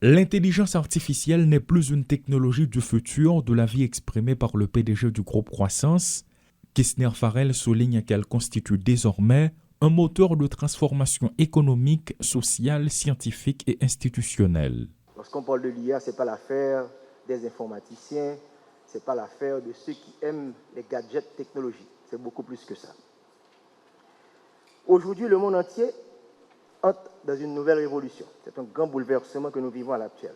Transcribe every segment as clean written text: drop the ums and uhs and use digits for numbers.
L'intelligence artificielle n'est plus une technologie du futur de la vie exprimée par le PDG du groupe Croissance. Kistner Farrell souligne qu'elle constitue désormais un moteur de transformation économique, sociale, scientifique et institutionnelle. Lorsqu'on parle de l'IA, ce n'est pas l'affaire des informaticiens, ce n'est pas l'affaire de ceux qui aiment les gadgets technologiques. C'est beaucoup plus que ça. Aujourd'hui, le monde entier entre dans une nouvelle révolution. C'est un grand bouleversement que nous vivons à l'actuel.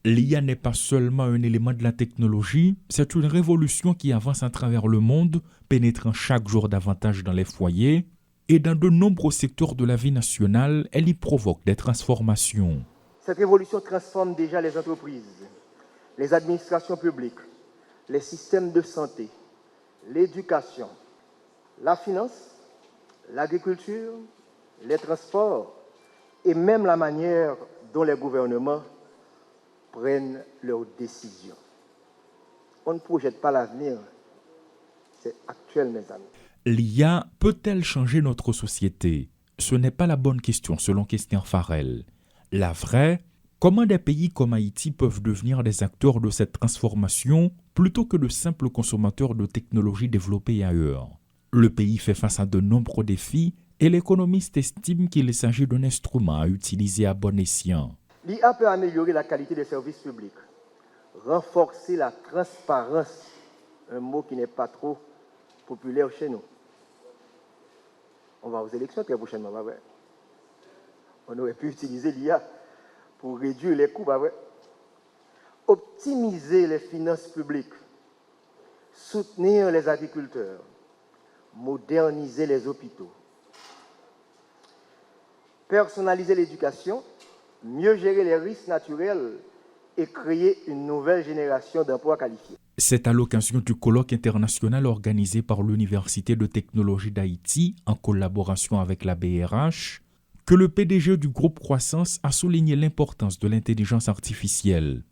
L'IA n'est pas seulement un élément de la technologie, c'est une révolution qui avance à travers le monde, pénétrant chaque jour davantage dans les foyers, et dans de nombreux secteurs de la vie nationale, elle y provoque des transformations. Cette révolution transforme déjà les entreprises, les administrations publiques, les systèmes de santé, l'éducation, la finance, l'agriculture, les transports et même la manière dont les gouvernements prennent leurs décisions. On ne projette pas l'avenir, c'est actuel, mes amis. L'IA peut-elle changer notre société? Ce n'est pas la bonne question selon Kistner Farrell. La vraie, comment des pays comme Haïti peuvent devenir des acteurs de cette transformation plutôt que de simples consommateurs de technologies développées ailleurs? Le pays fait face à de nombreux défis et l'économiste estime qu'il s'agit d'un instrument à utiliser à bon escient. L'IA peut améliorer la qualité des services publics, renforcer la transparence, un mot qui n'est pas trop populaire chez nous. On va aux élections très prochainement, bah ouais. On aurait pu utiliser l'IA pour réduire les coûts, bah ouais. Optimiser les finances publiques, soutenir les agriculteurs, moderniser les hôpitaux, personnaliser l'éducation, mieux gérer les risques naturels et créer une nouvelle génération d'emplois qualifiés. C'est à l'occasion du colloque international organisé par l'Université de technologie d'Haïti en collaboration avec la BRH que le PDG du groupe Croissance a souligné l'importance de l'intelligence artificielle.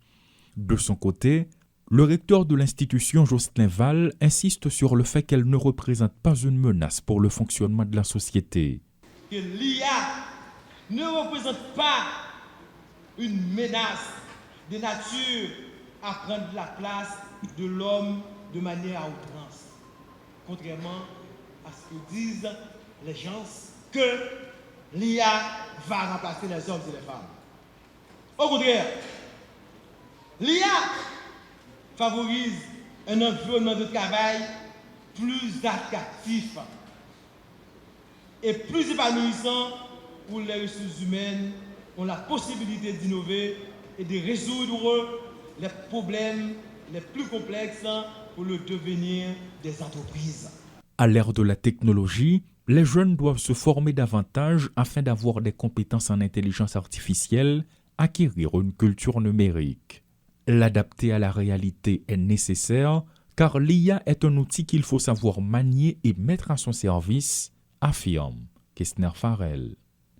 De son côté, le recteur de l'institution, Jocelyn Val, insiste sur le fait qu'elle ne représente pas une menace pour le fonctionnement de la société. Que l'IA ne représente pas une menace de nature à prendre la place de l'homme de manière à outrance. Contrairement à ce que disent les gens, que l'IA va remplacer les hommes et les femmes. Au contraire, l'IA favorise un environnement de travail plus attractif et plus épanouissant où les ressources humaines ont la possibilité d'innover et de résoudre les problèmes les plus complexes pour le devenir des entreprises. À l'ère de la technologie, les jeunes doivent se former davantage afin d'avoir des compétences en intelligence artificielle, acquérir une culture numérique. L'adapter à la réalité est nécessaire car l'IA est un outil qu'il faut savoir manier et mettre à son service, affirme Kistner Farrell.